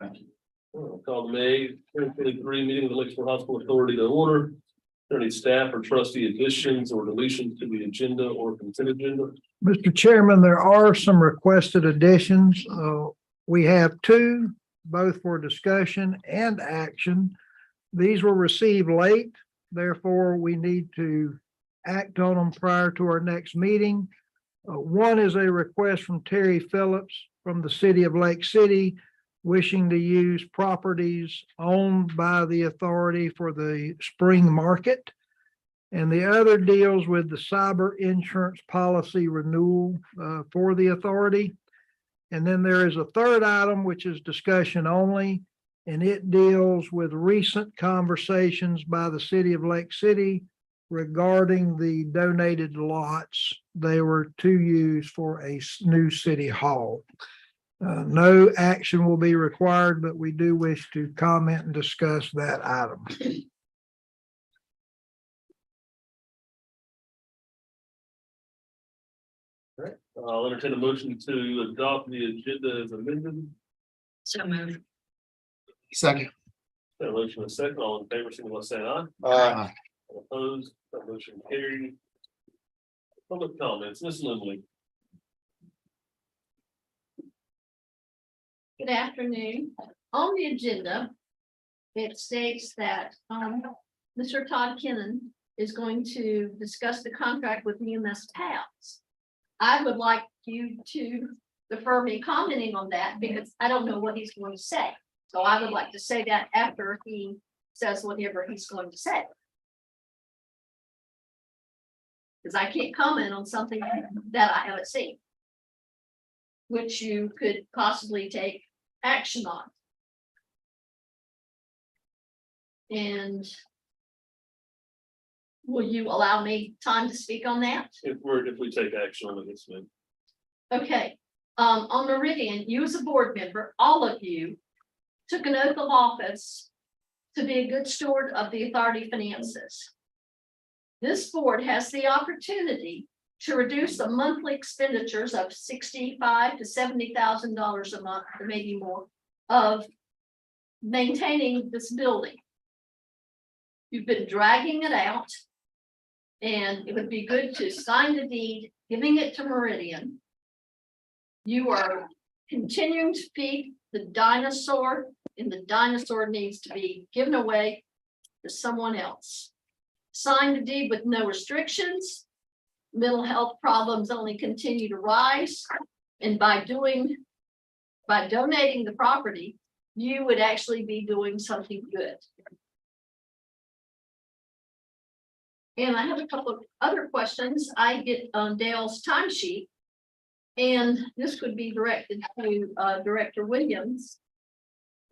Thank you. I'll call the May 2023 meeting of the Lakeshore Hospital Authority to order. Are there any staff or trustee additions or deletions to the agenda or consent agenda? Mr. Chairman, there are some requested additions. We have two, both for discussion and action. These were received late, therefore we need to act on them prior to our next meeting. One is a request from Terry Phillips from the city of Lake City, wishing to use properties owned by the authority for the spring market. And the other deals with the cyber insurance policy renewal for the authority. And then there is a third item, which is discussion only, and it deals with recent conversations by the city of Lake City regarding the donated lots they were to use for a new city hall. No action will be required, but we do wish to comment and discuss that item. I'll entertain a motion to adopt the agenda as amended. So moved. Second. Got a motion and a second, all in favor, signify by saying aye. Aye. All opposed, that motion carried. Public comments, Ms. Lindley. Good afternoon. On the agenda, it states that Mr. Todd Kinnon is going to discuss the contract with EMS PALS. I would like you to defer me commenting on that because I don't know what he's going to say. So I would like to say that after he says whatever he's going to say. Because I can't comment on something that I haven't seen, which you could possibly take action on. And will you allow me time to speak on that? If we take action on this, man. Okay, on Meridian, you as a board member, all of you took an oath of office to be a good steward of the authority finances. This board has the opportunity to reduce the monthly expenditures of $65,000 to $70,000 a month, or maybe more, of maintaining this building. You've been dragging it out, and it would be good to sign the deed, giving it to Meridian. You are continuing to feed the dinosaur, and the dinosaur needs to be given away to someone else. Sign the deed with no restrictions. Mental health problems only continue to rise. And by donating the property, you would actually be doing something good. And I have a couple of other questions. I get on Dale's timesheet. And this could be directed to Director Williams.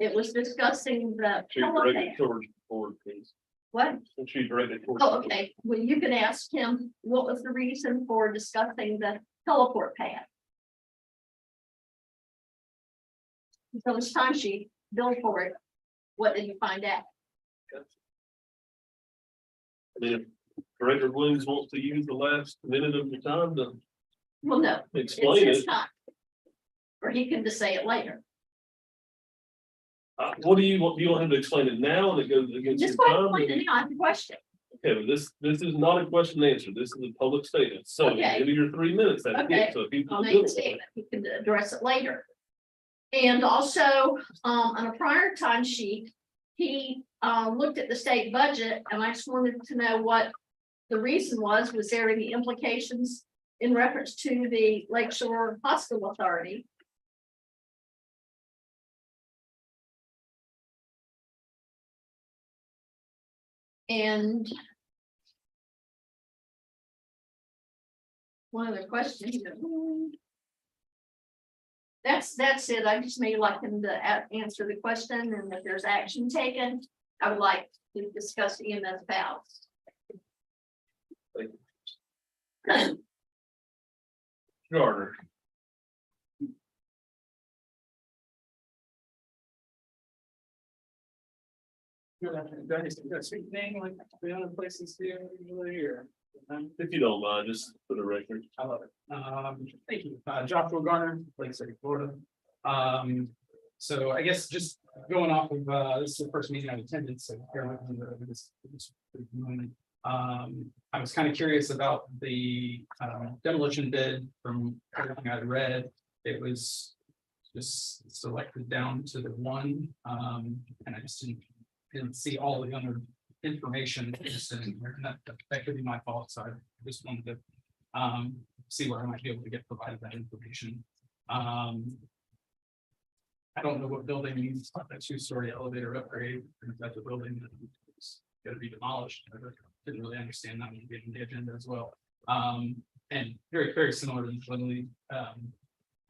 It was discussing the. Direct it towards the board, please. What? Make sure you direct it towards. Oh, okay. Well, you can ask him, what was the reason for discussing the teleport pad? So his time sheet, bill for it. What did you find out? I mean, if Director Williams wants to use the last minute of the time to Well, no, it's explain his it. time. Or he can just say it later. What do you want? Do you want him to explain it now and it goes against Just your go ahead and time? point it out, the question. Okay, but this is not a question and answer. This is a public statement. So Okay. give me your 3 minutes. That's Okay. it. So if you. I'll make the statement. He can address it later. And also, on a prior time sheet, he looked at the state budget, and I just wanted to know what the reason was. Was there any implications in reference to the Lakeshore Hospital Authority? And one other question. That's it. I just may like him to answer the question, and if there's action taken, I would like to discuss EMS valves. Gardner. Good afternoon, guys. You guys speak name like the other places here. If you don't mind, just for the record. I love it. Thank you. Joshua Garner, Lake City, Florida. So I guess just going off of, this is the first meeting I've attended, so bear with me that this moment. I was kind of curious about the demolition bid. From everything I read, it was just selected down to the one, and I just didn't see all the other information listed in there, and that could be my fault, so I just wanted to see where I might be able to get provided that information. I don't know what building needs a 2-story elevator upgrade, if that's a building that's gonna be demolished. I didn't really understand that when you get in the agenda as well. And very, very similar to Lindley.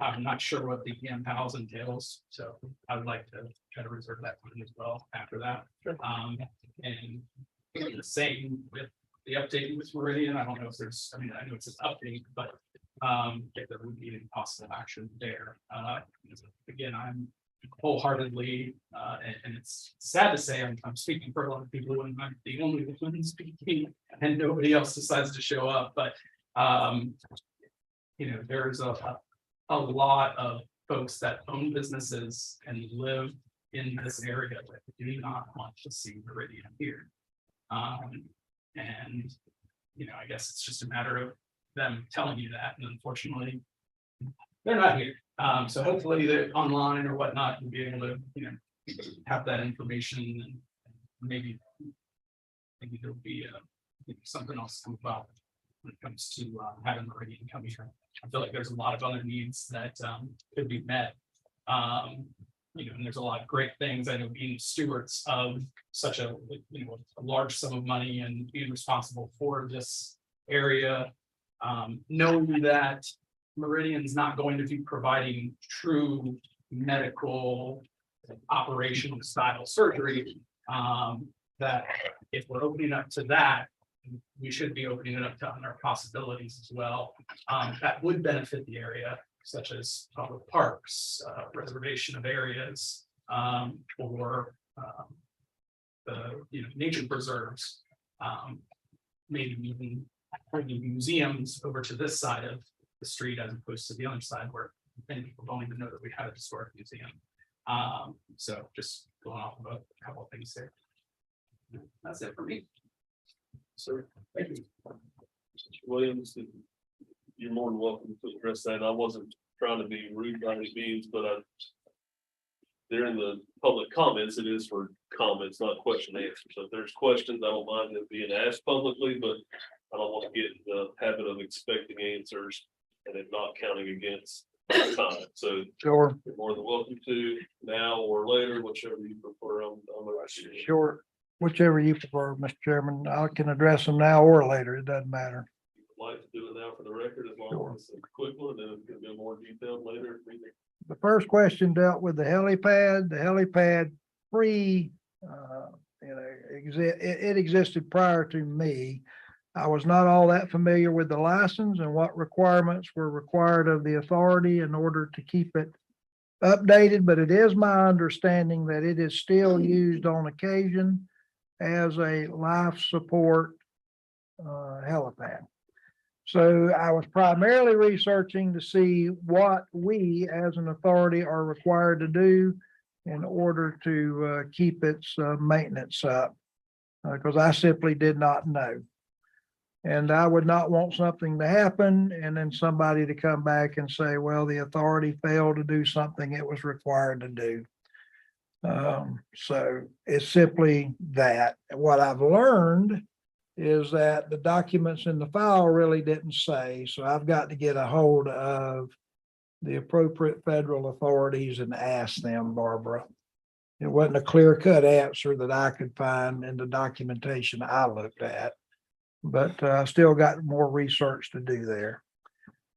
I'm not sure what the EM pals entails, so I would like to try to reserve that one as well after that. And the same with the update with Meridian. I don't know if there's, I mean, I know it's an update, but if there would be any possible action there. Again, I'm wholeheartedly, and it's sad to say, I'm speaking for a lot of people and I'm the only one speaking and nobody else decides to show up, but you know, there's a lot of folks that own businesses and live in this area that do not want to see Meridian here. And, you know, I guess it's just a matter of them telling you that, and unfortunately, they're not here. So hopefully they're online or whatnot, you'll be able to, you know, have that information, and maybe there'll be something else come about when it comes to having Meridian come here. I feel like there's a lot of other needs that could be met. You know, and there's a lot of great things. I know being stewards of such a, you know, a large sum of money and being responsible for this area, knowing that Meridian's not going to be providing true medical operational style surgery, that if we're opening up to that, we should be opening it up to other possibilities as well, that would benefit the area, such as public parks, reservation of areas, or the, you know, nature preserves, maybe even bringing museums over to this side of the street as opposed to the other side where many people don't even know that we have a historic museum. So just going off of a couple of things there. That's it for me. Sir, thank you. Mr. Williams, you're more than welcome to address that. I wasn't trying to be rude by any means, but during the public comments, it is for comments, not question and answer. So if there's questions, I don't mind them being asked publicly, but I don't want to get in the habit of expecting answers and it not counting against time. So Sure, you're more than welcome to now or later, whichever you prefer. I'm sure. Whichever you prefer, Mr. Chairman. I can address them now or later. It doesn't matter. like to do it now for the record, as long Sure. as it's a quick one, and then it can be more detailed later. The first question dealt with the helipad. The helipad pre, it existed prior to me. I was not all that familiar with the license and what requirements were required of the authority in order to keep it updated, but it is my understanding that it is still used on occasion as a life support helipad. So I was primarily researching to see what we as an authority are required to do in order to keep its maintenance up, because I simply did not know. And I would not want something to happen and then somebody to come back and say, well, the authority failed to do something it was required to do. So it's simply that. What I've learned is that the documents in the file really didn't say, so I've got to get a hold of the appropriate federal authorities and ask them, Barbara. It wasn't a clear-cut answer that I could find in the documentation I looked at, but I still got more research to do there.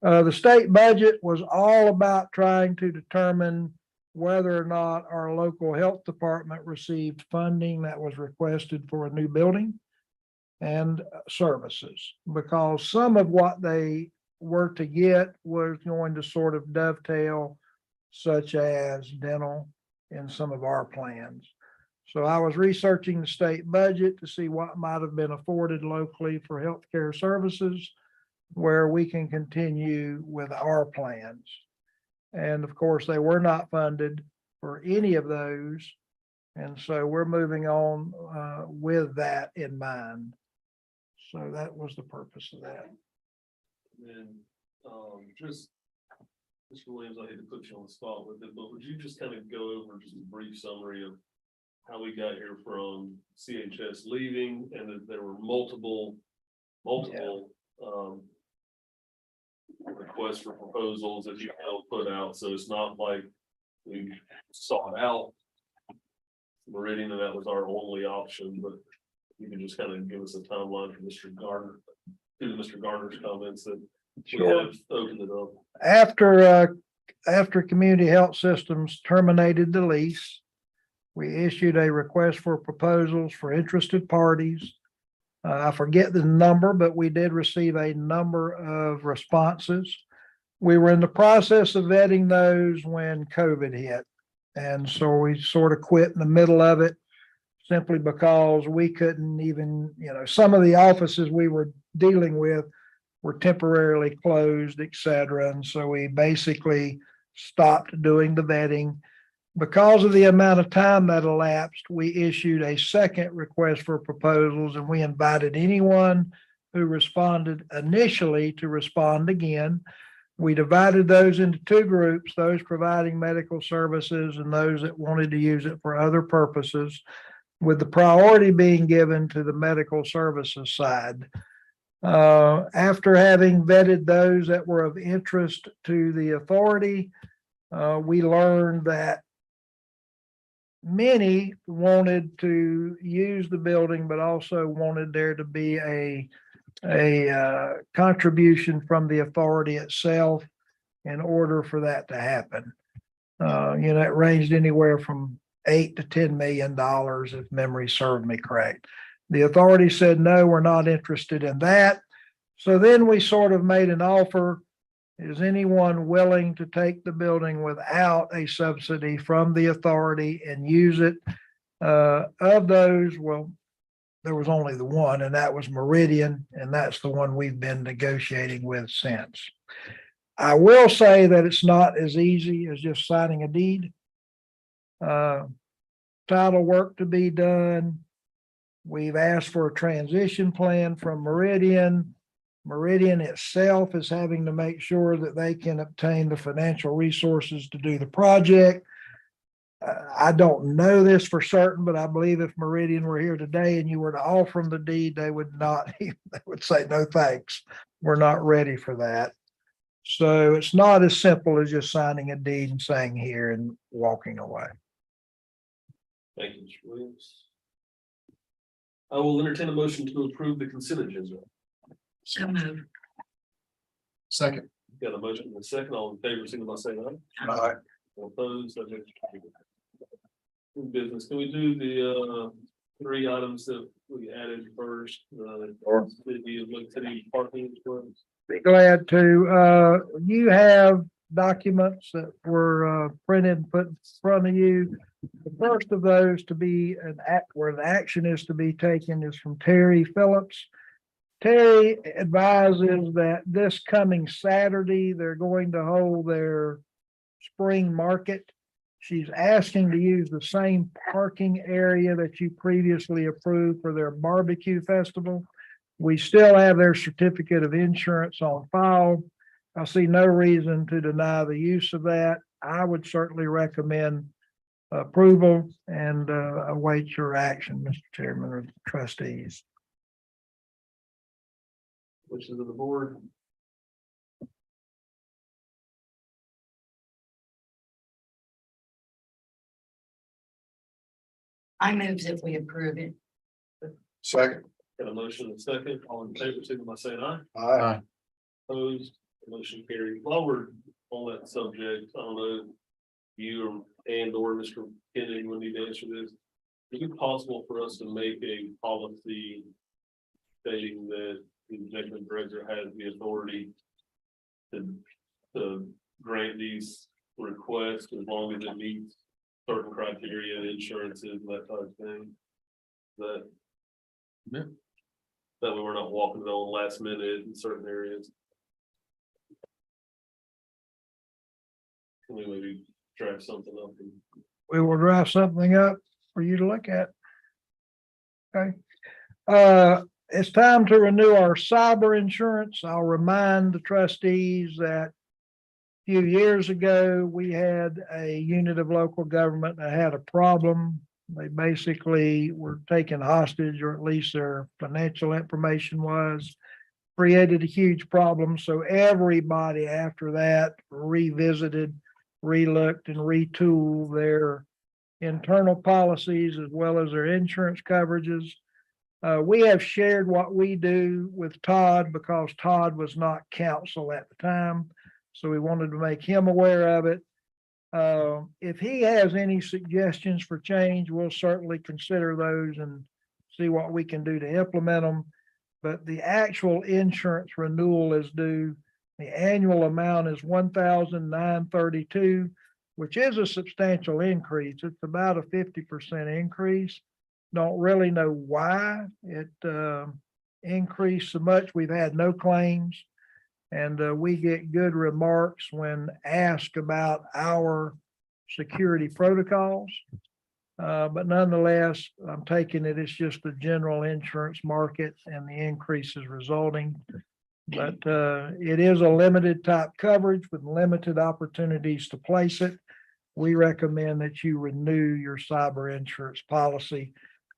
The state budget was all about trying to determine whether or not our local health department received funding that was requested for a new building and services, because some of what they were to get was going to sort of dovetail, such as dental in some of our plans. So I was researching the state budget to see what might have been afforded locally for healthcare services where we can continue with our plans. And of course, they were not funded. for any of those. And so we're moving on with that in mind. So that was the purpose of that. And, just, Mr. Williams, I hate to put you on the spot with it, but would you just kind of go over just a brief summary of how we got here from CHS leaving and that there were multiple, requests for proposals that you helped put out, so it's not like we sought out Meridian and that was our only option, but you can just kind of give us a timeline for Mr. Garner, due to Mr. Garner's comments that we have opened it up. After Community Health Systems terminated the lease, we issued a request for proposals for interested parties. I forget the number, but we did receive a number of responses. We were in the process of vetting those when COVID hit. And so we sort of quit in the middle of it simply because we couldn't even, some of the offices we were dealing with were temporarily closed, et cetera. And so we basically stopped doing the vetting. Because of the amount of time that elapsed, we issued a second request for proposals, and we invited anyone who responded initially to respond again. We divided those into two groups, those providing medical services and those that wanted to use it for other purposes, with the priority being given to the medical services side. After having vetted those that were of interest to the authority, we learned that many wanted to use the building, but also wanted there to be a contribution from the authority itself in order for that to happen. It ranged anywhere from $8 to $10 million, if memory served me correct. The authority said, no, we're not interested in that. So then we sort of made an offer. Is anyone willing to take the building without a subsidy from the authority and use it? Of those, well, there was only the one, and that was Meridian, and that's the one we've been negotiating with since. I will say that it's not as easy as just signing a deed. Title work to be done. We've asked for a transition plan from Meridian. Meridian itself is having to make sure that they can obtain the financial resources to do the project. I don't know this for certain, but I believe if Meridian were here today and you were to offer them the deed, they would not, they would say, no, thanks. We're not ready for that. So it's not as simple as just signing a deed and saying here and walking away. Thank you, Mr. Williams. I will entertain a motion to approve the consent agenda. So moved. Second. Got a motion and a second. All in favor, signify by saying aye. Aye. All opposed, that motion carries. New business, can we do the three items that we added first? City parking. Be glad to. You have documents that were printed and put in front of you. The first of those to be an act where the action is to be taken is from Terry Phillips. Terry advises that this coming Saturday, they're going to hold their spring market. She's asking to use the same parking area that you previously approved for their barbecue festival. We still have their certificate of insurance on file. I see no reason to deny the use of that. I would certainly recommend approval and await your action, Mr. Chairman or trustees. Wishes of the board. I move that we approve it. Second. Got a motion and a second. All in favor, signify by saying aye. Aye. Opposed, motion carried. While we're on that subject, I don't know, you and or Mr. Kennedy will need to answer this. Is it possible for us to make a policy stating that the executive director has the authority to grant these requests as long as it meets certain criteria, insurances, and that type of thing? That way we're not walking it on last minute in certain areas. Can we maybe draft something up. We will draft something up for you to look at. Okay. It's time to renew our cyber insurance. I'll remind the trustees that a few years ago, we had a unit of local government that had a problem. They basically were taken hostage, or at least their financial information was, created a huge problem. So everybody after that revisited, relooked and retooled their internal policies as well as their insurance coverages. We have shared what we do with Todd because Todd was not counsel at the time. So we wanted to make him aware of it. If he has any suggestions for change, we'll certainly consider those and see what we can do to implement them. But the actual insurance renewal is due. The annual amount is $1,932, which is a substantial increase. It's about a 50% increase. Don't really know why it increased so much. We've had no claims, and we get good remarks when asked about our security protocols. But nonetheless, I'm taking it, it's just the general insurance market and the increases resulting. But it is a limited type coverage with limited opportunities to place it. We recommend that you renew your cyber insurance policy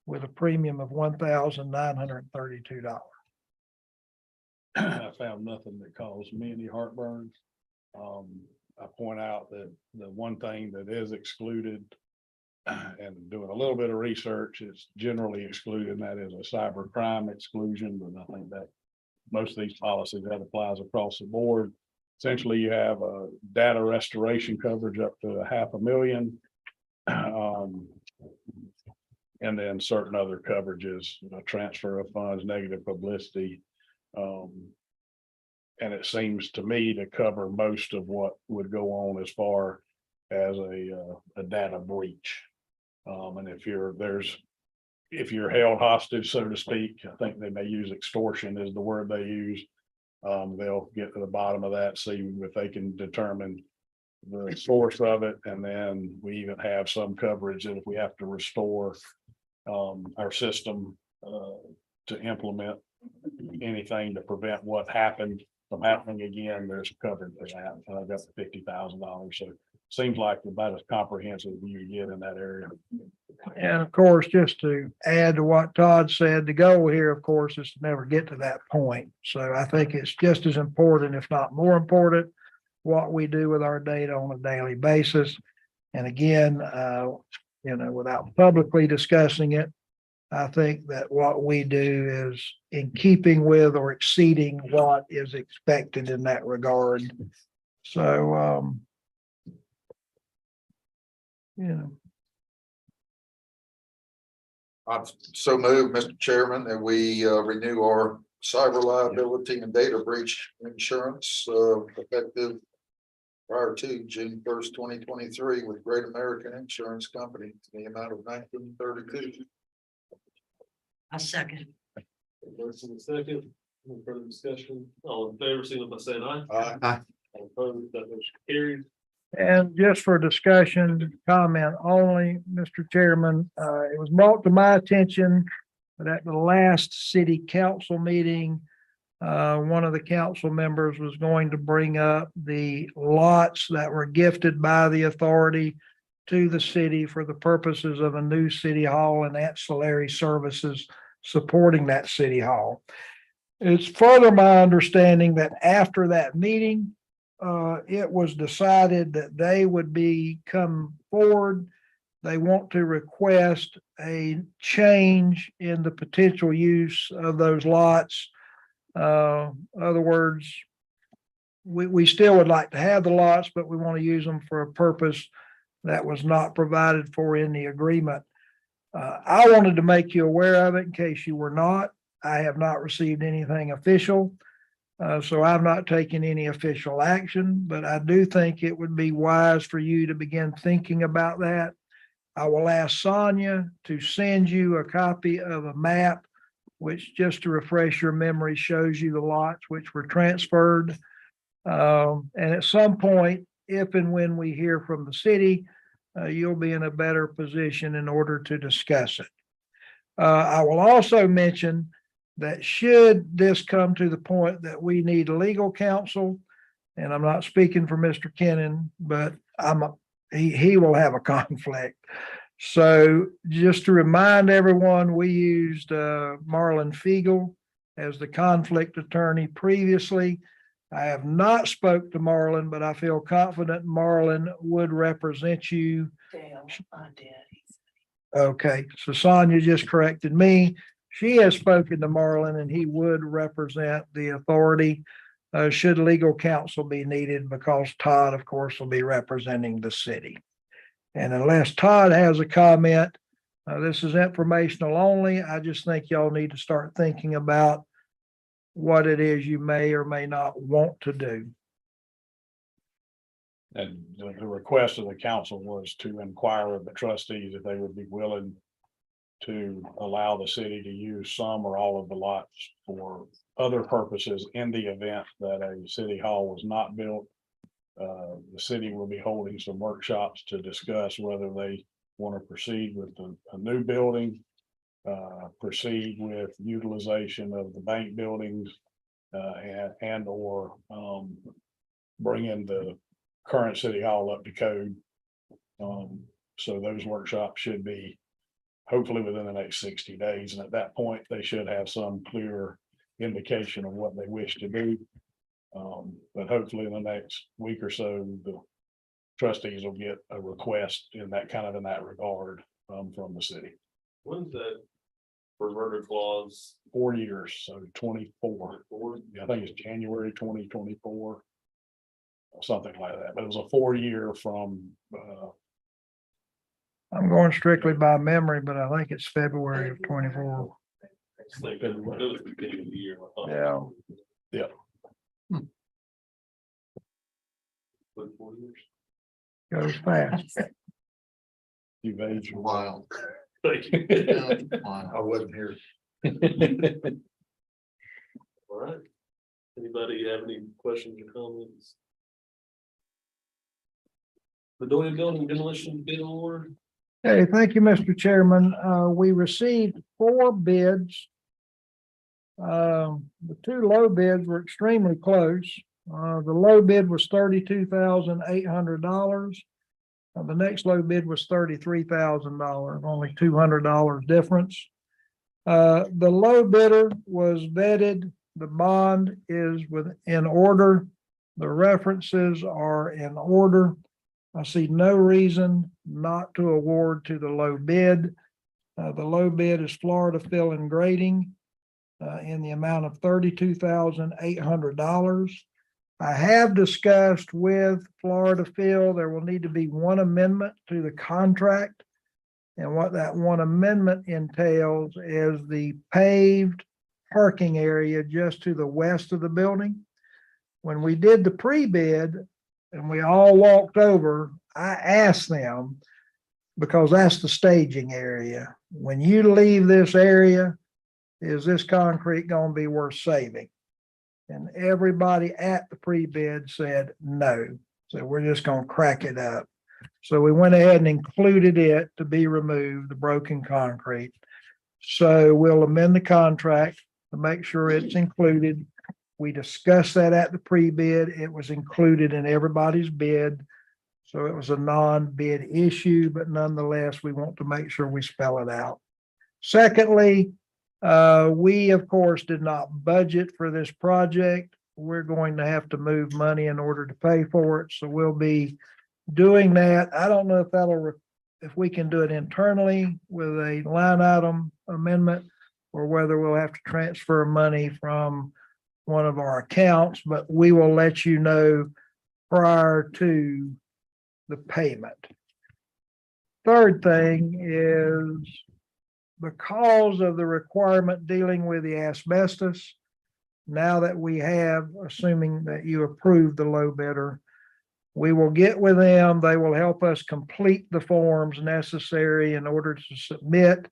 with a premium of $1,932. I found nothing that caused me any heartburn. I point out that the one thing that is excluded, and doing a little bit of research, is generally excluded, and that is a cyber crime exclusion, but I think that most of these policies, that applies across the board. Essentially, you have a data restoration coverage up to $500,000. And then certain other coverages, transfer of funds, negative publicity. And it seems to me to cover most of what would go on as far as a data breach. And if you're held hostage, so to speak, I think they may use extortion is the word they use. They'll get to the bottom of that, see if they can determine the source of it. And then we even have some coverage that if we have to restore our system to implement anything to prevent what happened from happening again, there's coverage for that. And I got $50,000. So it seems like about as comprehensive as you get in that area. And of course, just to add to what Todd said, the goal here, of course, is to never get to that point. So I think it's just as important, if not more important, what we do with our data on a daily basis. And again, without publicly discussing it, I think that what we do is in keeping with or exceeding what is expected in that regard. So, I'm so moved, Mr. Chairman, that we renew our cyber liability and data breach insurance effective prior to June 1st, 2023 with Great American Insurance Company to the amount of $1932. A second. First and second, any further discussion? All in favor, signify by saying aye. Aye. All opposed, that motion carries. and just for discussion, comment only, Mr. Chairman, it was brought to my attention that at the last city council meeting, one of the council members was going to bring up the lots that were gifted by the authority to the city for the purposes of a new city hall and ancillary services supporting that city hall. It's further my understanding that after that meeting, it was decided that they would come forward. They want to request a change in the potential use of those lots. Other words, we still would like to have the lots, but we want to use them for a purpose that was not provided for in the agreement. I wanted to make you aware of it in case you were not. I have not received anything official, so I've not taken any official action, but I do think it would be wise for you to begin thinking about that. I will ask Sonia to send you a copy of a map, which, just to refresh your memory, shows you the lots which were transferred. And at some point, if and when we hear from the city, you'll be in a better position in order to discuss it. I will also mention that should this come to the point that we need legal counsel, and I'm not speaking for Mr. Kennan, but he will have a conflict. So just to remind everyone, we used Marlon Fiegel as the conflict attorney previously. I have not spoke to Marlon, but I feel confident Marlon would represent you. Okay, so Sonia just corrected me. She has spoken to Marlon and he would represent the authority should legal counsel be needed, because Todd, of course, will be representing the city. And unless Todd has a comment, this is informational only. I just think y'all need to start thinking about what it is you may or may not want to do. And the request of the council was to inquire of the trustees if they would be willing to allow the city to use some or all of the lots for other purposes in the event that a city hall was not built. The city will be holding some workshops to discuss whether they want to proceed with a new building, proceed with utilization of the bank buildings, and or bring in the current city hall up to code. So those workshops should be hopefully within the next 60 days. And at that point, they should have some clear indication of what they wish to do. But hopefully in the next week or so, the trustees will get a request in that regard from the city. When's that reverter clause? 4 years, so 24. I think it's January 2024. Something like that, but it was a 4-year from I'm going strictly by memory, but I think it's February of 24. It's like, it was the beginning of the year. Yeah. But 4 years. Goes fast. you've aged. Wow. Thank you. I wasn't here. All right. Anybody have any questions or comments? Bedoya Building demolition bid award. Hey, thank you, Mr. Chairman. We received 4 bids. The 2 low bids were extremely close. The low bid was $32,800. The next low bid was $33,000, only $200 difference. The low bidder was vetted. The bond is in order. The references are in order. I see no reason not to award to the low bid. The low bid is Florida Fill and Grading in the amount of $32,800. I have discussed with Florida Fill, there will need to be one amendment to the contract. And what that one amendment entails is the paved parking area just to the west of the building. When we did the pre-bid, and we all walked over, I asked them, because that's the staging area. When you leave this area, is this concrete going to be worth saving? And everybody at the pre-bid said no. So we're just going to crack it up. So we went ahead and included it to be removed, the broken concrete. So we'll amend the contract to make sure it's included. We discussed that at the pre-bid. It was included in everybody's bid. So it was a non-bid issue, but nonetheless, we want to make sure we spell it out. Secondly, we of course did not budget for this project. We're going to have to move money in order to pay for it. So we'll be doing that. I don't know if we can do it internally with a line item amendment, or whether we'll have to transfer money from one of our accounts, but we will let you know prior to the payment. Third thing is, because of the requirement dealing with the asbestos, now that we have, assuming that you approve the low bidder, we will get with them. They will help us complete the forms necessary in order to submit,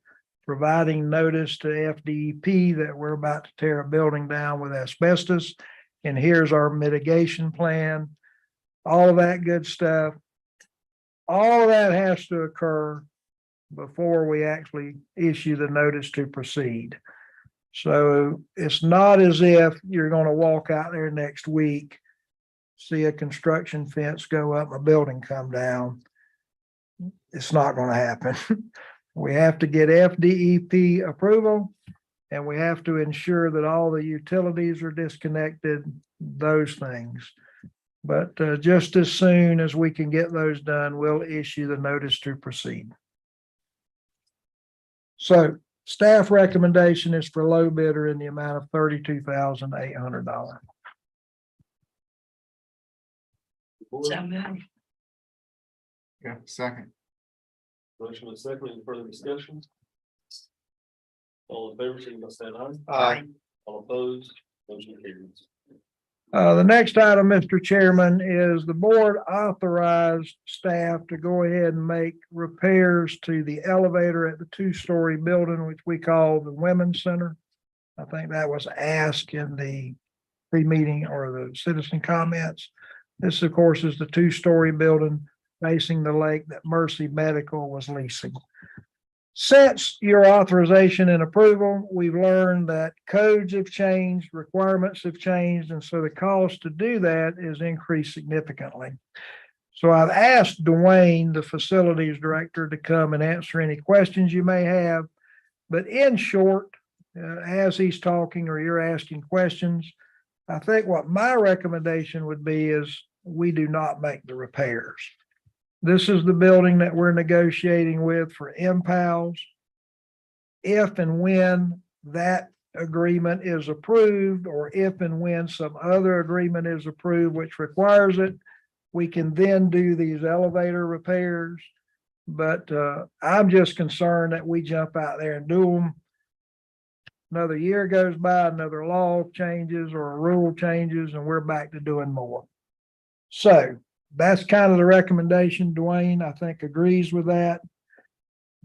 providing notice to FDEP that we're about to tear a building down with asbestos. And here's our mitigation plan. all of that good stuff. All of that has to occur before we actually issue the notice to proceed. So it's not as if you're gonna walk out there next week, see a construction fence go up, a building come down. It's not gonna happen. We have to get FDEP approval, and we have to ensure that all the utilities are disconnected, those things. But just as soon as we can get those done, we'll issue the notice to proceed. So staff recommendation is for low bidder in the amount of $32,800. So moved. Yeah, second. Motion and second, any further discussion? All in favor, signify by saying aye. Aye. All opposed, motion carries. The next item, Mr. Chairman, is the board authorized staff to go ahead and make repairs to the elevator at the two-story building, which we call the Women's Center. I think that was asked in the pre-meeting or the citizen comments. This, of course, is the two-story building facing the lake that Mercy Medical was leasing. Since your authorization and approval, we've learned that codes have changed, requirements have changed, and so the cost to do that is increased significantly. So I've asked Dwayne, the facilities director, to come and answer any questions you may have. But in short, as he's talking or you're asking questions, I think what my recommendation would be is we do not make the repairs. This is the building that we're negotiating with for MPALS. If and when that agreement is approved, or if and when some other agreement is approved which requires it, we can then do these elevator repairs. But I'm just concerned that we jump out there and do them. Another year goes by, another law changes or a rule changes, and we're back to doing more. So that's kind of the recommendation. Dwayne, I think, agrees with that.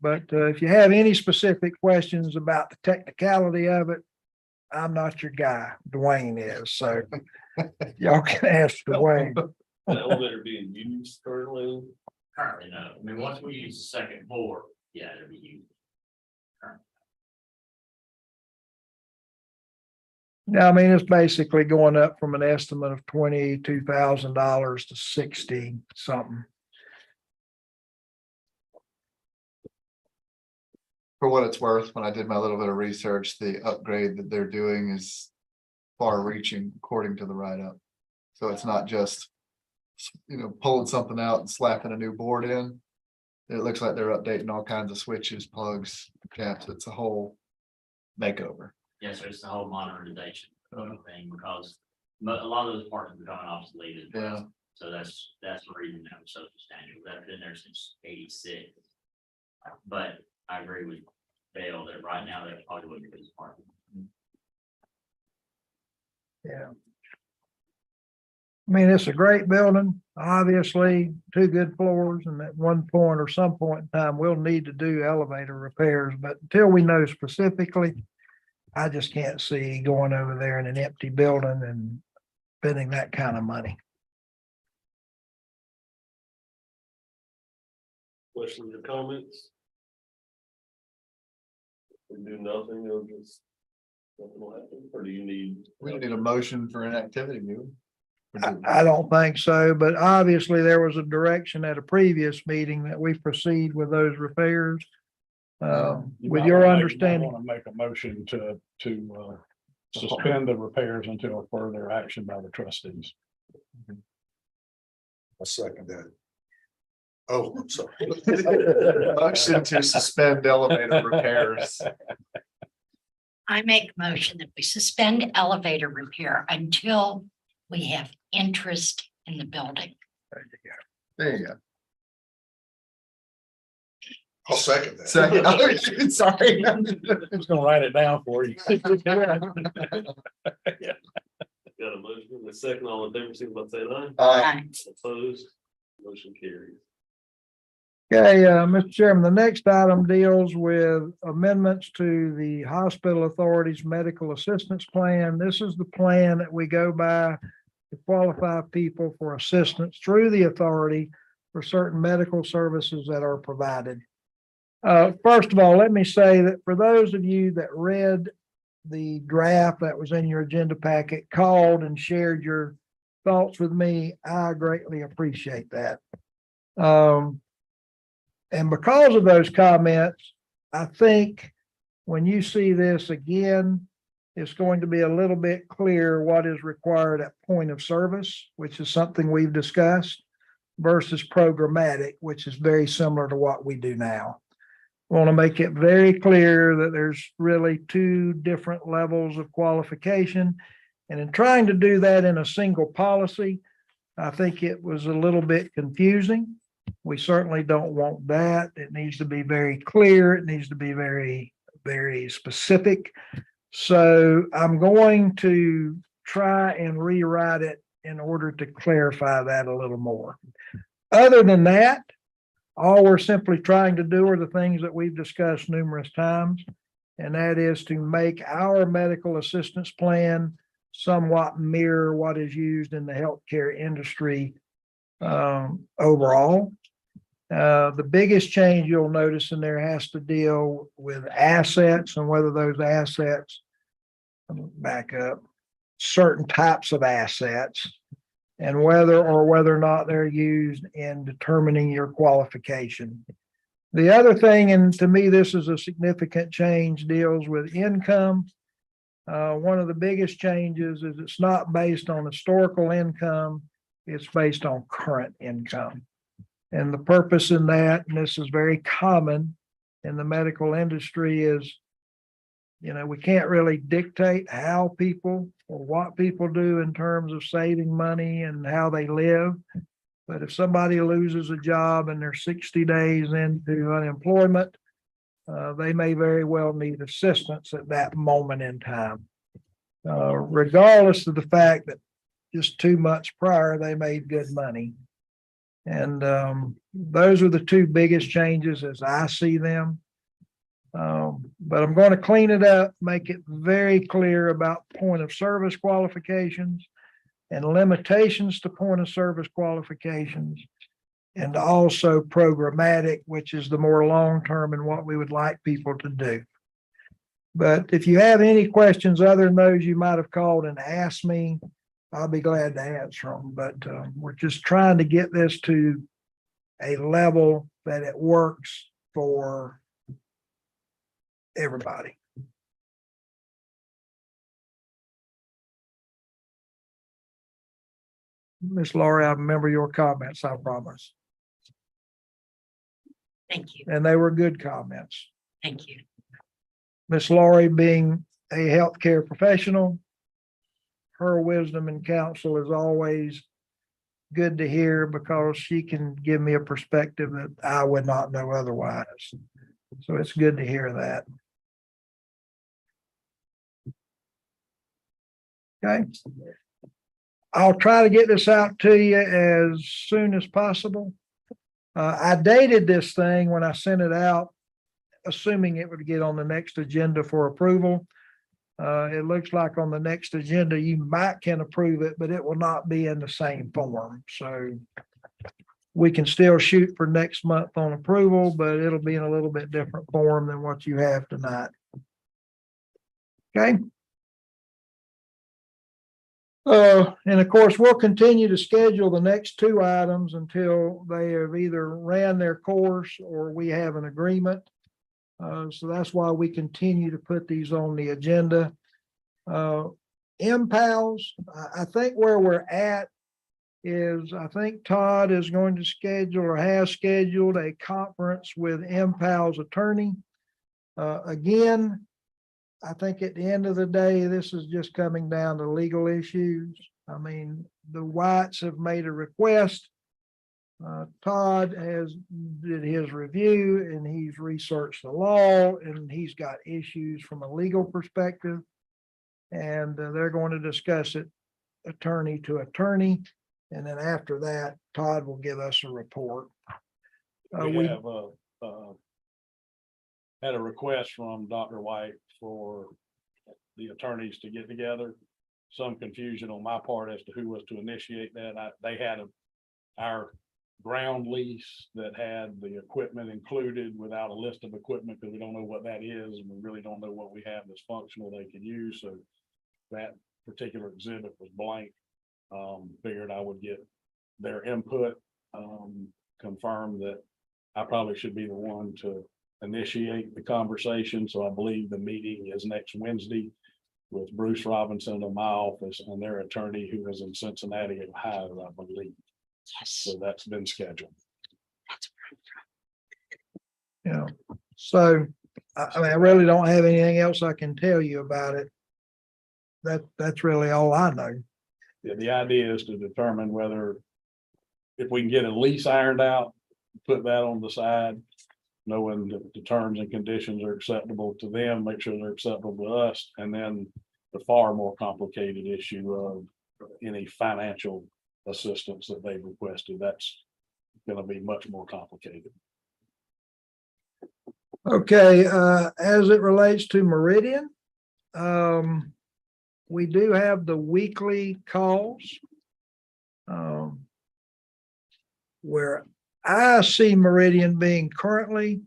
But if you have any specific questions about the technicality of it, I'm not your guy. Dwayne is. So y'all can ask Dwayne. The elevator being used currently, Currently, no. I mean, once we use the second floor, yeah, it'll be used. Now, I mean, it's basically going up from an estimate of $22,000 to 60 something. For what it's worth, when I did my little bit of research, the upgrade that they're doing is far reaching according to the write-up. So it's not just, pulling something out and slapping a new board in. It looks like they're updating all kinds of switches, plugs, caps. It's a whole makeover. Yes, so it's the whole modernization thing, because a lot of those parts are becoming obsolete as well. Yeah. So that's the reason that was so substantial. That's been there since '86. But I agree with Dale that right now that's probably what it is part. Yeah. I mean, it's a great building, obviously, 2 good floors, and at one point or some point in time, we'll need to do elevator repairs, but until we know specifically, I just can't see going over there in an empty building and spending that kind of money. questions or comments? We do nothing, it'll just. Nothing will happen, or do you need? We don't need a motion for an activity, do we? I don't think so, but obviously there was a direction at a previous meeting that we proceed with those repairs. With your understanding. Want to make a motion to suspend the repairs until further action by the trustees. I second that. Oh, I'm sorry. Motion to suspend elevator repairs. I make a motion that we suspend elevator repair until we have interest in the building. There you go. I'll second that. Second, oh, sorry. I'm just gonna write it down for you. Got a motion, and a second, all in favor, signify by saying aye. Aye. Opposed, motion carries. Okay, Mr. Chairman, the next item deals with amendments to the Hospital Authority's Medical Assistance Plan. This is the plan that we go by to qualify people for assistance through the authority for certain medical services that are provided. First of all, let me say that for those of you that read the draft that was in your agenda packet, called and shared your thoughts with me, I greatly appreciate that. And because of those comments, I think when you see this again, it's going to be a little bit clear what is required at point of service, which is something we've discussed, versus programmatic, which is very similar to what we do now. I want to make it very clear that there's really two different levels of qualification. And in trying to do that in a single policy, I think it was a little bit confusing. We certainly don't want that. It needs to be very clear. It needs to be very, very specific. So I'm going to try and rewrite it in order to clarify that a little more. Other than that, all we're simply trying to do are the things that we've discussed numerous times, and that is to make our medical assistance plan somewhat mirror what is used in the healthcare industry overall. The biggest change you'll notice in there has to deal with assets and whether those assets, back up, certain types of assets, and whether or not they're used in determining your qualification. The other thing, and to me, this is a significant change, deals with income. One of the biggest changes is it's not based on historical income, it's based on current income. And the purpose in that, and this is very common in the medical industry, is, you know, we can't really dictate how people or what people do in terms of saving money and how they live. But if somebody loses a job and they're 60 days into unemployment, they may very well need assistance at that moment in time. Regardless of the fact that just 2 months prior, they made good money. And those are the two biggest changes as I see them. But I'm going to clean it up, make it very clear about point of service qualifications and limitations to point of service qualifications, and also programmatic, which is the more long-term and what we would like people to do. But if you have any questions other than those you might have called and asked me, I'll be glad to answer them. But we're just trying to get this to a level that it works for everybody. Miss Laurie, I remember your comments, I promise. Thank you. And they were good comments. Thank you. Miss Laurie, being a healthcare professional, her wisdom and counsel is always good to hear because she can give me a perspective that I would not know otherwise. So it's good to hear that. Okay. I'll try to get this out to you as soon as possible. I dated this thing when I sent it out, assuming it would get on the next agenda for approval. It looks like on the next agenda, you can approve it, but it will not be in the same form. So we can still shoot for next month on approval, but it'll be in a little bit different form than what you have tonight. Okay. And of course, we'll continue to schedule the next 2 items until they have either ran their course or we have an agreement. So that's why we continue to put these on the agenda. MPALS, I think where we're at is I think Todd is going to schedule or has scheduled a conference with MPALS attorney. Again, I think at the end of the day, this is just coming down to legal issues. I mean, the Whites have made a request. Todd did his review and he's researched the law and he's got issues from a legal perspective. And they're going to discuss it attorney to attorney. And then after that, Todd will give us a report. We have had a request from Dr. White for the attorneys to get together. some confusion on my part as to who was to initiate that. They had our ground lease that had the equipment included without a list of equipment, because we don't know what that is, and we really don't know what we have that's functional they could use, so that particular exhibit was blank. Figured I would get their input, confirm that I probably should be the one to initiate the conversation, so I believe the meeting is next Wednesday with Bruce Robinson in my office and their attorney who is in Cincinnati, Ohio, I believe. Yes. So that's been scheduled. That's where I'm from. Yeah, so I mean, I really don't have anything else I can tell you about it. That's really all I know. Yeah, the idea is to determine whether if we can get a lease ironed out, put that on the side, knowing that the terms and conditions are acceptable to them, make sure they're acceptable to us, and then the far more complicated issue of any financial assistance that they've requested. That's gonna be much more complicated. Okay, as it relates to Meridian, we do have the weekly calls. Where I see Meridian being currently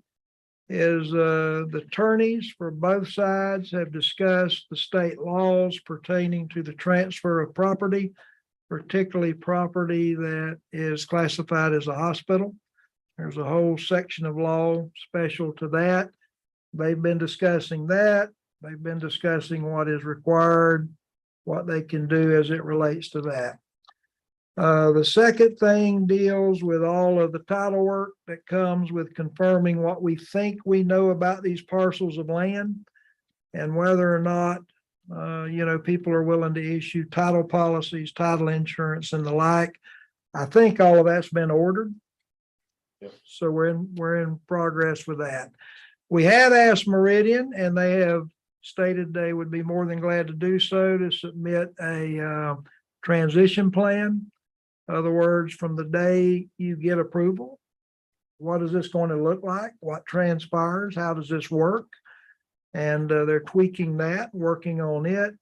is, the attorneys for both sides have discussed the state laws pertaining to the transfer of property, particularly property that is classified as a hospital. There's a whole section of law special to that. They've been discussing that. They've been discussing what is required, what they can do as it relates to that. The second thing deals with all of the title work that comes with confirming what we think we know about these parcels of land and whether or not, people are willing to issue title policies, title insurance and the like. I think all of that's been ordered. Yep. So we're in progress with that. We have asked Meridian, and they have stated they would be more than glad to do so, to submit a transition plan. In other words, from the day you get approval, what is this going to look like? What transpires? How does this work? And they're tweaking that, working on it.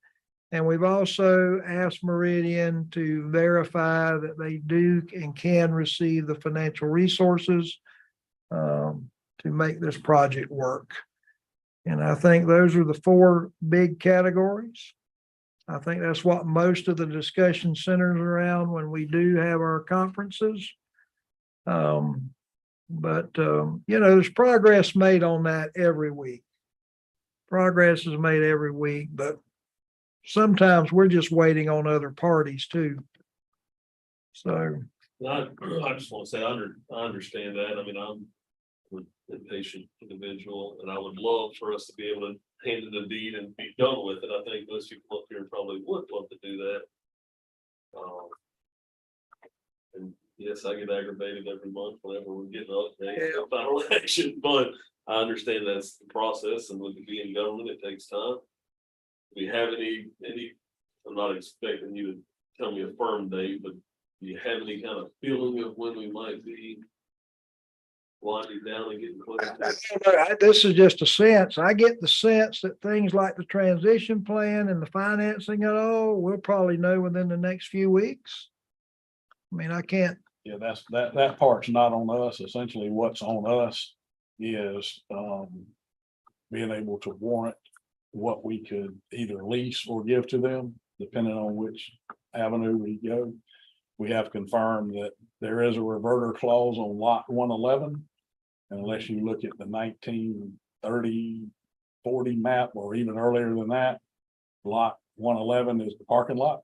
And we've also asked Meridian to verify that they do and can receive the financial resources to make this project work. And I think those are the four big categories. I think that's what most of the discussion centers around when we do have our conferences. There's progress made on that every week. Progress is made every week, but sometimes we're just waiting on other parties too. So, I just want to say, I understand that. I mean, I'm an impatient individual, and I would love for us to be able to hand it the deed and be done with it. I think most people up here probably would love to do that. And yes, I get aggravated every month whenever we get an update about election, but I understand that's the process, and with it being government, it takes time. Do we have any, I'm not expecting you to tell me a firm date, but do you have any kind of feeling of when we might be winding down and getting close? this is just a sense. I get the sense that things like the transition plan and the financing and all, we'll probably know within the next few weeks. I mean, I can't. Yeah, that part's not on us. Essentially, what's on us is being able to warrant what we could either lease or give to them, depending on which avenue we go. We have confirmed that there is a reverter clause on lot 111. Unless you look at the 1930, 40 map, or even earlier than that, lot 111 is the parking lot.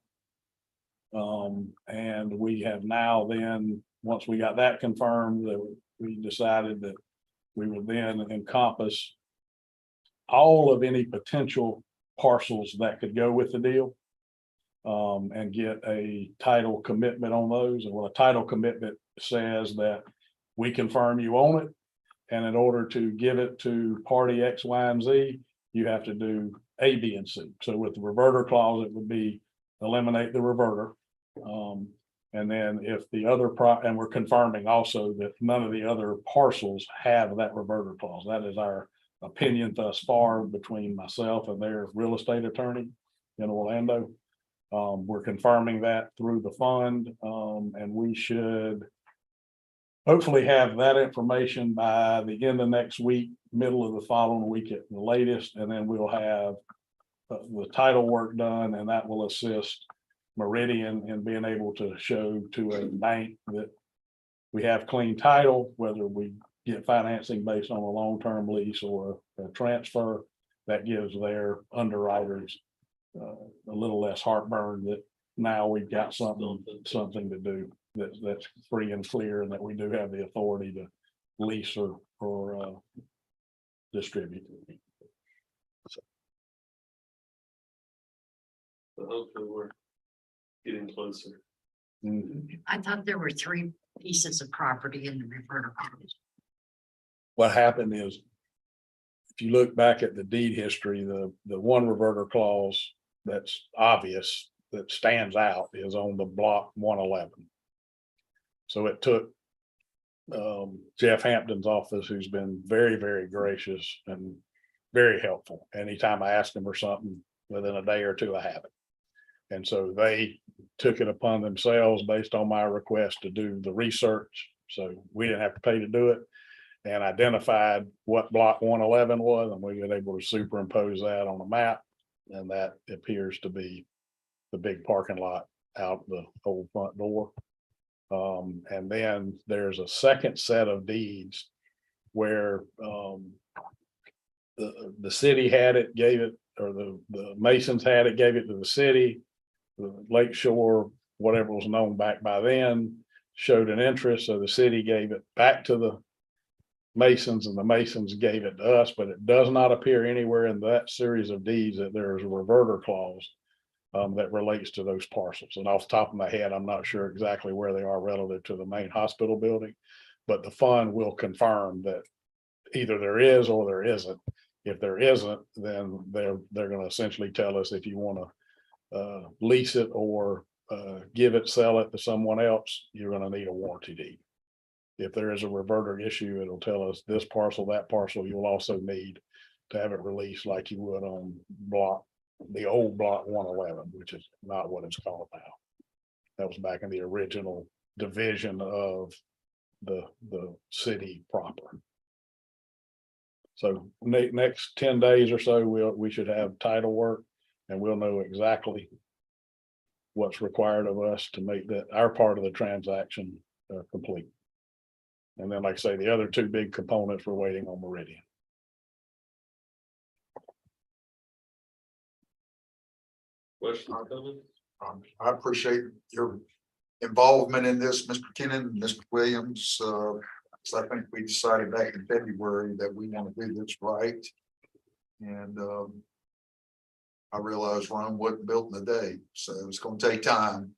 And we have now then, once we got that confirmed, that we decided that we would then encompass all of any potential parcels that could go with the deal. And get a title commitment on those. And what a title commitment says that we confirm you own it. And in order to give it to party X, Y, and Z, you have to do A, B, and C. So with the reverter clause, it would be eliminate the reverter. And then if the other and we're confirming also that none of the other parcels have that reverter clause. That is our opinion thus far between myself and their real estate attorney in Orlando. We're confirming that through the fund, and we should hopefully have that information by the end of next week, middle of the following week at the latest, and then we'll have the title work done, and that will assist Meridian in being able to show to a bank that we have clean title, whether we get financing based on a long-term lease or a transfer. That gives their underwriters a little less heartburn that now we've got something to do that's free and clear, and that we do have the authority to lease or distribute. So hopefully we're getting closer. I thought there were 3 pieces of property in the reverter. What happened is, if you look back at the deed history, the one reverter clause that's obvious, that stands out, is on the block 111. So it took Jeff Hampton's office, who's been very, very gracious and very helpful. Anytime I ask him for something, within a day or two, I have it. And so they took it upon themselves, based on my request, to do the research. So we didn't have to pay to do it, and identified what block 111 was, and we were able to superimpose that on the map. And that appears to be the big parking lot out the old front door. And then there's a second set of deeds where the city had it, gave it, or the Masons had it, gave it to the city. The Lake Shore, whatever was known back by then, showed an interest, so the city gave it back to the Masons, and the Masons gave it to us. But it does not appear anywhere in that series of deeds that there is a reverter clause that relates to those parcels. And off the top of my head, I'm not sure exactly where they are relative to the main hospital building, but the fund will confirm that either there is or there isn't. If there isn't, then they're going to essentially tell us, if you want to lease it or give it, sell it to someone else, you're going to need a warranty deed. If there is a reverter issue, it'll tell us this parcel, that parcel, you'll also need to have it released like you would on the old block 111, which is not what it's called now. That was back in the original division of the city proper. So next 10 days or so, we should have title work, and we'll know exactly what's required of us to make that our part of the transaction complete. And then, like I say, the other 2 big components, we're waiting on Meridian. Questions, comments? I appreciate your involvement in this, Mr. Kennan, Mr. Williams. So I think we decided back in February that we want to do this right. And I realized Rome wasn't built in a day, so it's going to take time.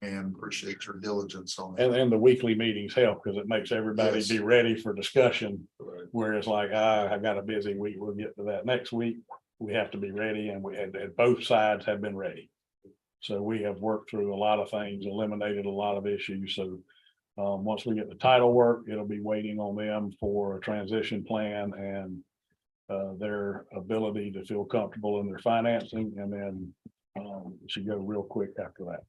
And appreciate your diligence on it. And the weekly meetings help, because it makes everybody Yes. be ready for discussion. Right. Where it's like, I've got a busy week, we'll get to that next week. We have to be ready, and both sides have been ready. So we have worked through a lot of things, eliminated a lot of issues. So once we get the title work, it'll be waiting on them for a transition plan and their ability to feel comfortable in their financing, and then it should go real quick after that.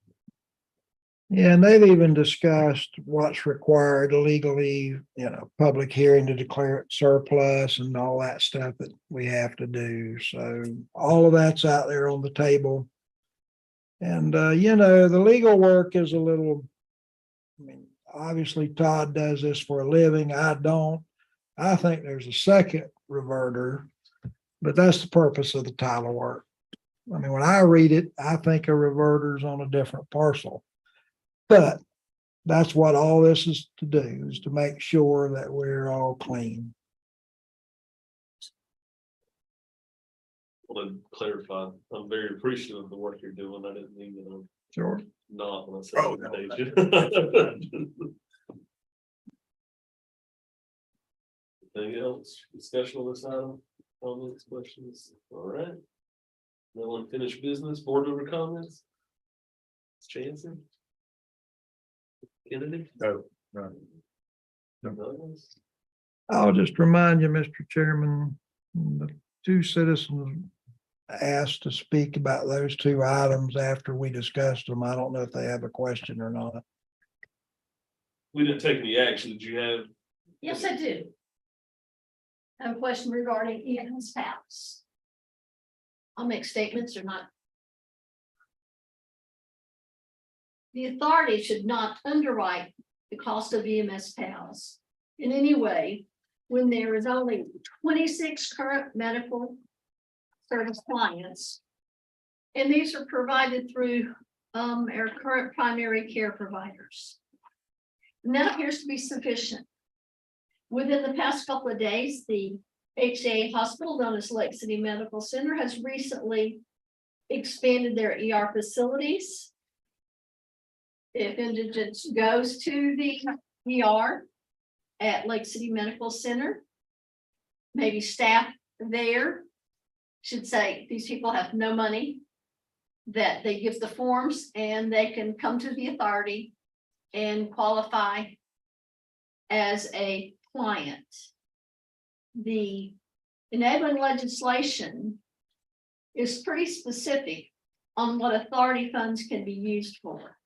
Yeah, and they've even discussed what's required legally, public hearing to declare it surplus and all that stuff that we have to do. So all of that's out there on the table. And, the legal work is a little, obviously Todd does this for a living. I don't. I think there's a second reverter, but that's the purpose of the title work. When I read it, I think a reverter's on a different parcel. But that's what all this is to do, is to make sure that we're all clean. Well, to clarify, I'm very appreciative of the work you're doing. I didn't mean that I'm Sure. not when I said. Oh, no. Anything else? Discussion on this item? Comments, questions? All right. No unfinished business, board member comments? Jansen? Kennedy? No. Douglas? I'll just remind you, Mr. Chairman, the 2 citizens asked to speak about those two items after we discussed them. I don't know if they have a question or not. We didn't take any action. Did you have? Yes, I do. I have a question regarding Ian's house. I'll make statements or not. The authority should not underwrite the cost of EMS PALs in any way when there is only 26 current medical service clients. And these are provided through our current primary care providers. And that appears to be sufficient. Within the past couple of days, the HCA hospital known as Lake City Medical Center has recently expanded their ER facilities. If indigents goes to the ER at Lake City Medical Center, maybe staff there should say, these people have no money, that they give the forms and they can come to the authority and qualify as a client. The enabling legislation is pretty specific on what authority funds can be used for.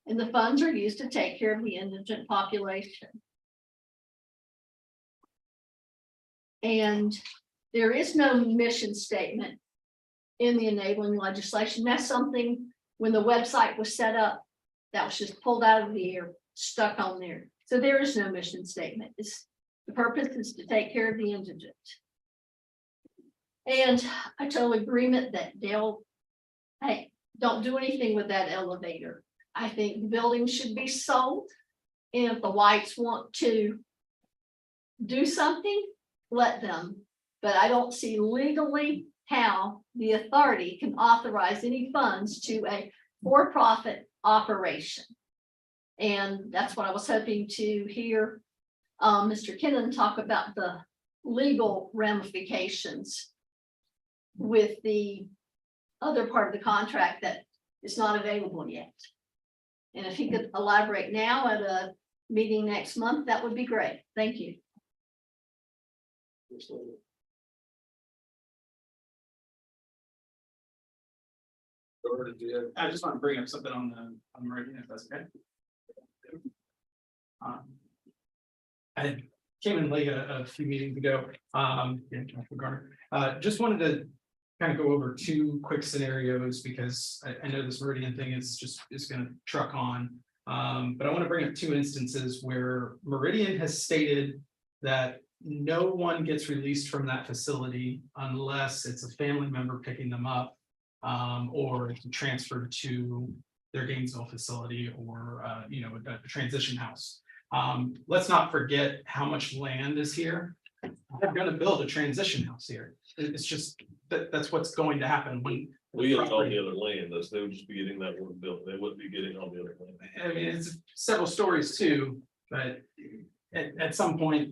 And the funds are used to take care of the indigent population. And there is no mission statement in the enabling legislation. That's something, when the website was set up, that was just pulled out of the air, stuck on there. So there is no mission statement. The purpose is to take care of the indigent. And I total agreement that Dale, hey, don't do anything with that elevator. I think the building should be sold. And if the Whites want to do something, let them. But I don't see legally how the authority can authorize any funds to a for-profit operation. And that's what I was hoping to hear Mr. Kennan talk about, the legal ramifications with the other part of the contract that is not available yet. And if he could elaborate now at a meeting next month, that would be great. Thank you. I just want to bring up something on the Meridian, if that's okay. I came in late a few meetings ago, just wanted to kind of go over two quick scenarios because I know this Meridian thing is gonna truck on. But I want to bring up two instances where Meridian has stated that no one gets released from that facility unless it's a family member picking them up, or transferred to their Gainesville facility or a transition house. Let's not forget how much land is here. They're going to build a transition house here. It's just that's what's going to happen when We get all the other land, they would just be getting that one built, they wouldn't be getting all the other land. I mean, it's several stories too, but at some point,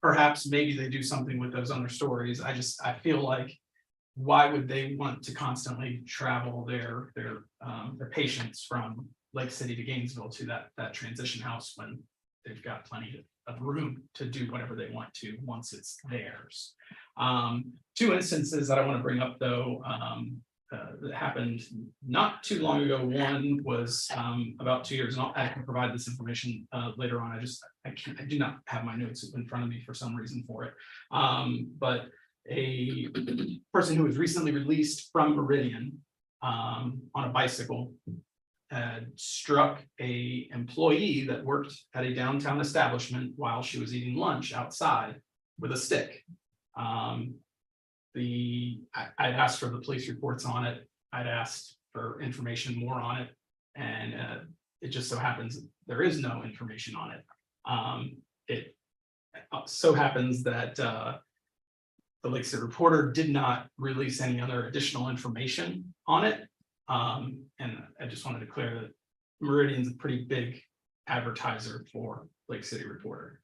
perhaps maybe they do something with those other stories. I feel like, why would they want to constantly travel their patients from Lake City to Gainesville to that transition house when they've got plenty of room to do whatever they want to once it's theirs? Two instances that I want to bring up though, that happened not too long ago. One was about 2 years, and I can provide this information later on. I do not have my notes in front of me for some reason for it. But a person who was recently released from Meridian on a bicycle had struck a employee that worked at a downtown establishment while she was eating lunch outside with a stick. I'd asked for the police reports on it. I'd asked for information more on it, and it just so happens there is no information on it. It so happens that the Lake City Reporter did not release any other additional information on it. And I just wanted to clear that Meridian's a pretty big advertiser for Lake City Reporter.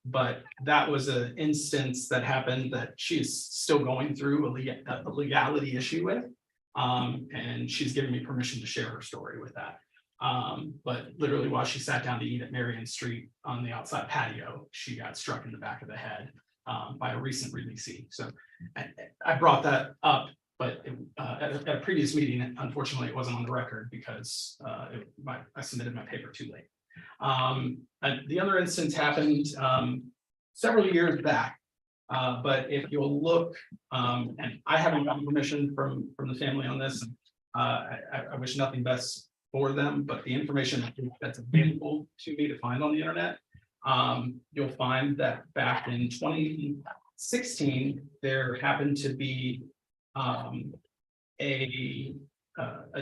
But that was an instance that happened that she's still going through a legality issue with. And she's given me permission to share her story with that. But literally while she sat down to eat at Marion Street on the outside patio, she got struck in the back of the head. by a recent releasee. So I brought that up, but at a previous meeting, unfortunately, it wasn't on the record because I submitted my paper too late. And the other instance happened several years back. But if you'll look, and I haven't gotten permission from the family on this. I wish nothing best for them, but the information that's available to me to find on the internet. You'll find that back in 2016, there happened to be a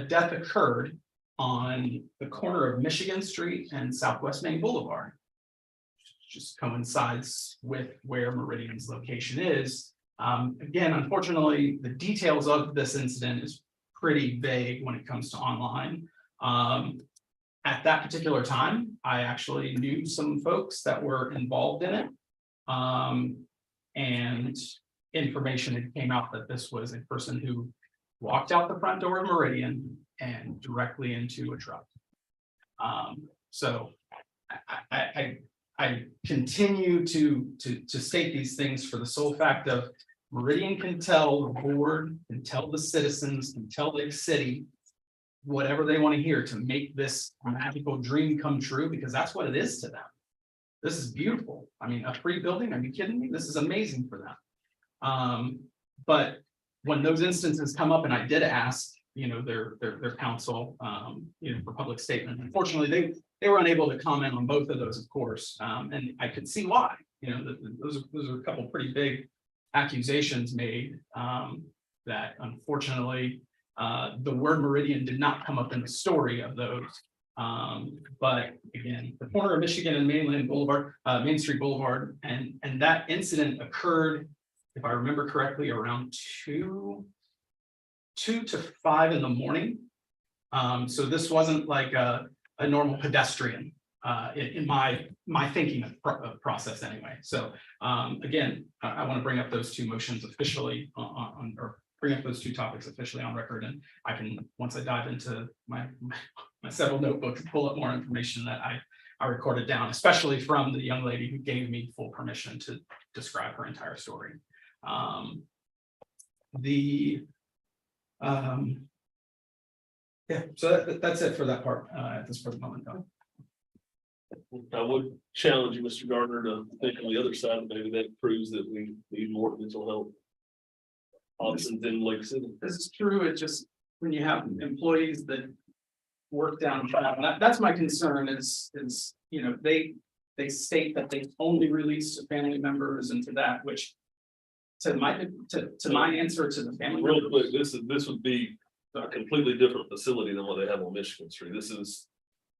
death occurred on the corner of Michigan Street and Southwest Main Boulevard. Just coincides with where Meridian's location is. Again, unfortunately, the details of this incident is pretty vague when it comes to online. At that particular time, I actually knew some folks that were involved in it. And information had came out that this was a person who walked out the front door of Meridian and directly into a truck. So I continue to state these things for the sole fact of Meridian can tell the board, can tell the citizens, can tell the city whatever they want to hear to make this magical dream come true, because that's what it is to them. This is beautiful. I mean, a free building, are you kidding me? This is amazing for them. But when those instances come up, and I did ask, their counsel, for public statement, unfortunately, they were unable to comment on both of those, of course. And I could see why, those are a couple pretty big accusations made, that unfortunately, the word Meridian did not come up in the story of those. But again, the corner of Michigan and Main Street Boulevard, and that incident occurred, if I remember correctly, around 2 to 5 in the morning. So this wasn't like a normal pedestrian in my thinking of process anyway. So again, I want to bring up those two motions officially or bring up those two topics officially on record, and I can, once I dive into my several notebooks, pull up more information that I recorded down, especially from the young lady who gave me full permission to describe her entire story. Yeah, so that's it for that part at this present moment. I would challenge you, Mr. Gardner, to think on the other side, maybe that proves that we need more mental health options in Lake City. This is true. It's just when you have employees that work downtown, that's my concern is, they state that they only release to family members and to that, which to my answer to the family. Real quick, this would be a completely different facility than what they have on Michigan Street. This is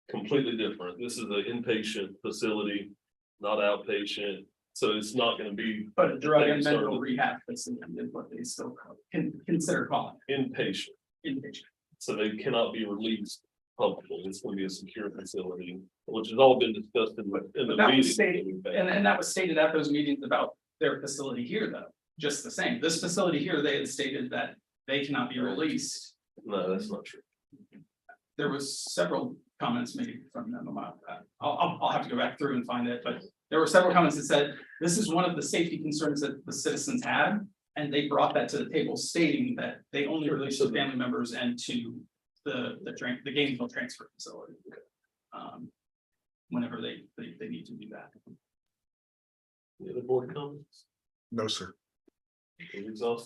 completely different. This is an inpatient facility, not outpatient. So it's not going to be. But a drug and mental rehab facility is what they still consider calling Inpatient. inpatient. So they cannot be released publicly. It's going to be a secure facility, which has all been discussed in the That was meeting. stated, and that was stated at those meetings about their facility here, though, just the same. This facility here, they had stated that they cannot be released. No, that's not true. There was several comments made from them about that. I'll have to go back through and find it, but there were several comments that said, this is one of the safety concerns that the citizens had. And they brought that to the table stating that they only release to family members and to the Gainesville transfer facility. Whenever they need to do that. The other board comments? No, sir. We're exhausted.